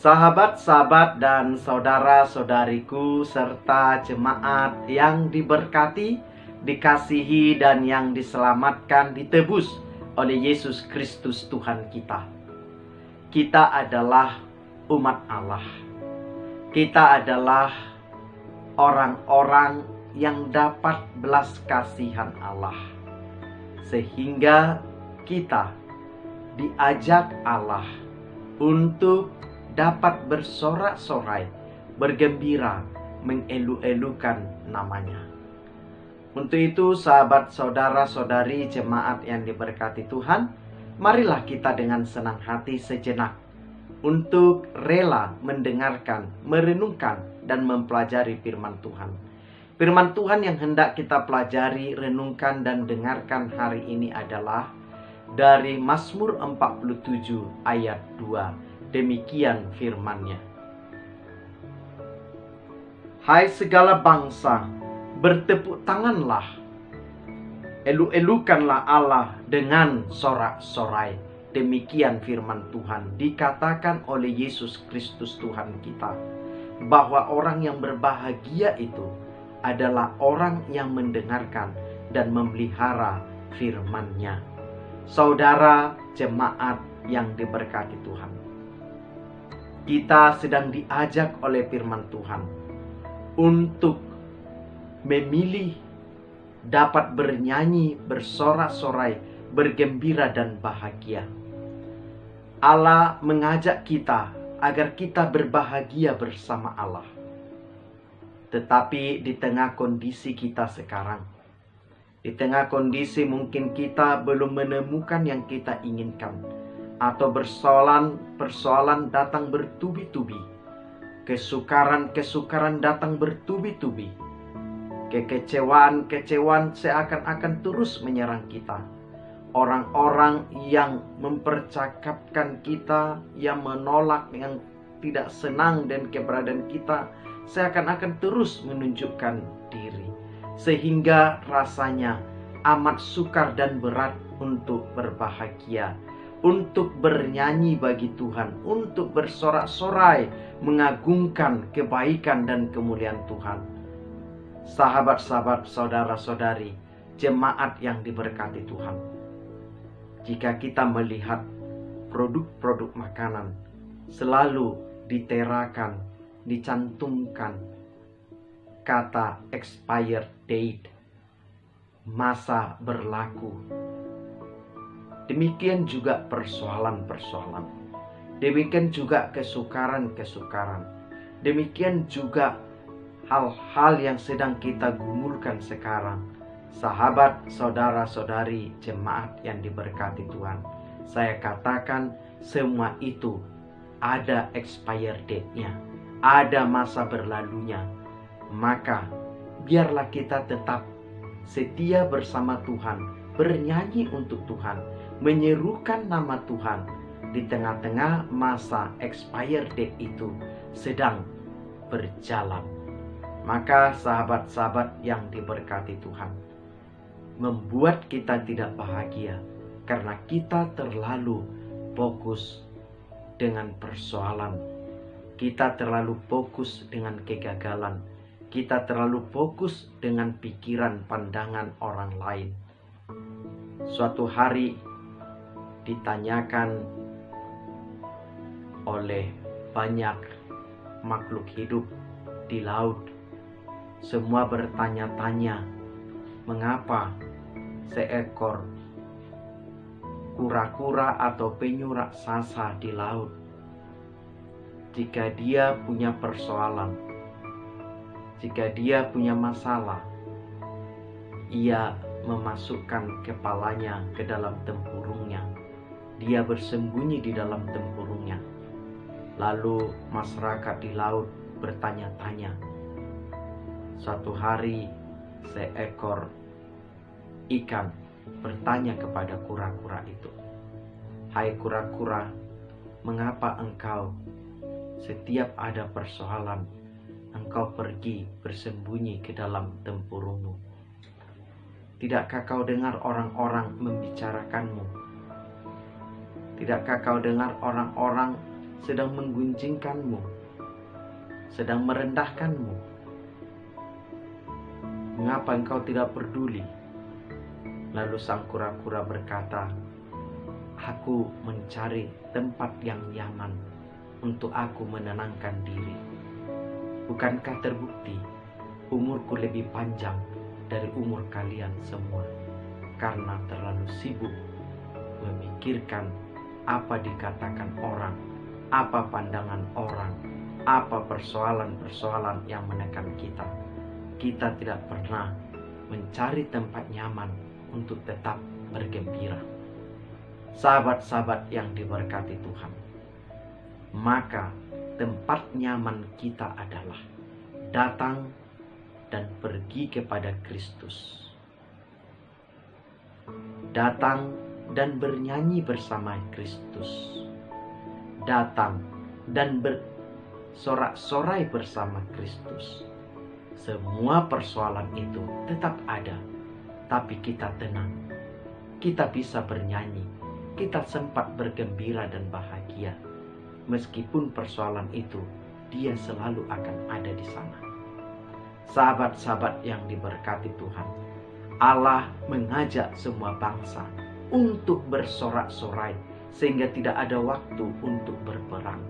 Sahabat-sahabat dan saudara-saudariku serta jemaat yang diberkati, dikasihi dan yang diselamatkan, ditebus oleh Yesus Kristus Tuhan kita. Kita adalah umat Allah. Kita adalah orang-orang yang dapat belas kasihan Allah. Sehingga kita diajak Allah untuk dapat bersorak-sorai, bergembira, mengelu-elukan namanya. Untuk itu, sahabat, saudara-saudari, jemaat yang diberkati Tuhan, marilah kita dengan senang hati sejenak untuk rela mendengarkan, merenungkan, dan mempelajari firman Tuhan. Firman Tuhan yang hendak kita pelajari, renungkan, dan dengarkan hari ini adalah dari Mazmur 47 ayat 2. Demikian firman-Nya. Hai segala bangsa, bertepuk tanganlah, elu-elukanlah Allah dengan sorak-sorai. Demikian firman Tuhan, dikatakan oleh Yesus Kristus Tuhan kita, bahwa orang yang berbahagia itu adalah orang yang mendengarkan dan memelihara firman-Nya. Saudara jemaat yang diberkati Tuhan, kita sedang diajak oleh firman Tuhan untuk memilih, dapat bernyanyi, bersorak-sorai, bergembira dan bahagia. Allah mengajak kita agar kita berbahagia bersama Allah. Tetapi di tengah kondisi kita sekarang, di tengah kondisi mungkin kita belum menemukan yang kita inginkan, atau persoalan datang bertubi-tubi, kesukaran datang bertubi-tubi, kekecewaan seakan-akan terus menyerang kita. Orang-orang yang mempercakapkan kita, yang menolak, yang tidak senang dan keberadaan kita, seakan-akan terus menunjukkan diri, sehingga rasanya amat sukar dan berat untuk berbahagia, untuk bernyanyi bagi Tuhan, untuk bersorak-sorai, mengagungkan kebaikan dan kemuliaan Tuhan. Sahabat-sahabat, saudara-saudari, jemaat yang diberkati Tuhan, jika kita melihat produk-produk makanan selalu diterakan, dicantumkan kata expired date, masa berlaku. Demikian juga persoalan-persoalan. Demikian juga kesukaran-kesukaran. Demikian juga hal-hal yang sedang kita gumulkan sekarang. Sahabat, saudara-saudari, jemaat yang diberkati Tuhan, saya katakan semua itu ada expired date-nya, ada masa berlalunya. Maka biarlah kita tetap setia bersama Tuhan, bernyanyi untuk Tuhan, menyerukan nama Tuhan di tengah-tengah masa expired date itu sedang berjalan. Maka sahabat-sahabat yang diberkati Tuhan, membuat kita tidak bahagia karena kita terlalu fokus dengan persoalan, kita terlalu fokus dengan kegagalan, kita terlalu fokus dengan pikiran pandangan orang lain. Suatu hari ditanyakan oleh banyak makhluk hidup di laut. Semua bertanya-tanya, mengapa seekor kura-kura atau penyu raksasa di laut, jika dia punya persoalan, jika dia punya masalah, ia memasukkan kepalanya ke dalam tempurungnya. Dia bersembunyi di dalam tempurungnya. Lalu masyarakat di laut bertanya-tanya. Suatu hari seekor ikan bertanya kepada kura-kura itu, "Hai kura-kura, mengapa engkau setiap ada persoalan, engkau pergi bersembunyi ke dalam tempurungmu? Tidakkah kau dengar orang-orang membicarakanmu? Tidakkah kau dengar orang-orang sedang menggunjingkanmu, sedang merendahkanmu. Mengapa engkau tidak peduli? Lalu sang kura-kura berkata, aku mencari tempat yang nyaman untuk aku menenangkan diri. Bukankah terbukti umurku lebih panjang dari umur kalian semua, karena terlalu sibuk memikirkan apa dikatakan orang, apa pandangan orang, apa persoalan-persoalan yang menekan kita. Kita tidak pernah mencari tempat nyaman untuk tetap bergembira. Sahabat-sahabat yang diberkati Tuhan, maka tempat nyaman kita adalah datang dan pergi kepada Kristus. Datang dan bernyanyi bersama Kristus. Datang dan bersorak-sorai bersama Kristus. Semua persoalan itu tetap ada, tapi kita tenang. Kita bisa bernyanyi, kita sempat bergembira dan bahagia. Meskipun persoalan itu, dia selalu akan ada di sana. Sahabat-sahabat yang diberkati Tuhan, Allah mengajak semua bangsa untuk bersorak-sorai sehingga tidak ada waktu untuk berperang.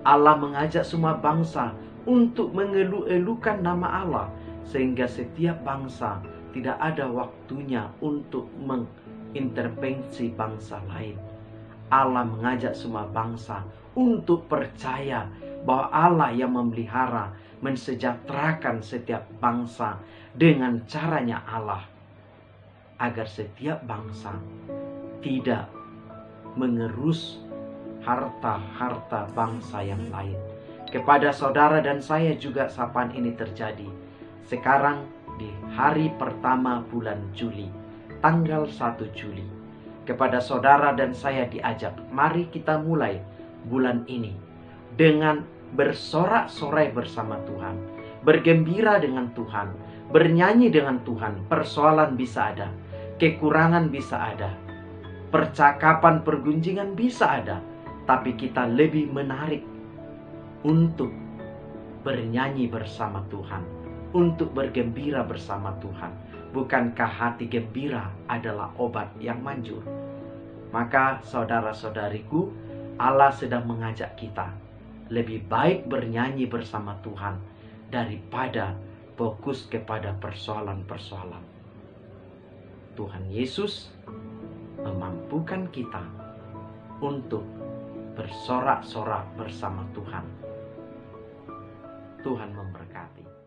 Allah mengajak semua bangsa untuk mengeluh-elukan nama Allah sehingga setiap bangsa tidak ada waktunya untuk mengintervensi bangsa lain. Allah mengajak semua bangsa untuk percaya bahwa Allah yang memelihara, mensejahterakan setiap bangsa dengan caranya Allah, agar setiap bangsa tidak mengerus harta-harta bangsa yang lain. Kepada saudara dan saya juga sapaan ini terjadi sekarang di hari pertama bulan Juli, tanggal 1 Juli. Kepada saudara dan saya diajak, mari kita mulai bulan ini dengan bersorak-sorai bersama Tuhan, bergembira dengan Tuhan, bernyanyi dengan Tuhan. Persoalan bisa ada, kekurangan bisa ada, percakapan pergunjingan bisa ada, tapi kita lebih menarik untuk bernyanyi bersama Tuhan, untuk bergembira bersama Tuhan. Bukankah hati gembira adalah obat yang manjur? Maka saudara-saudariku, Allah sedang mengajak kita lebih baik bernyanyi bersama Tuhan daripada fokus kepada persoalan-persoalan. Tuhan Yesus memampukan kita untuk bersorak-sorak bersama Tuhan. Tuhan memberkati.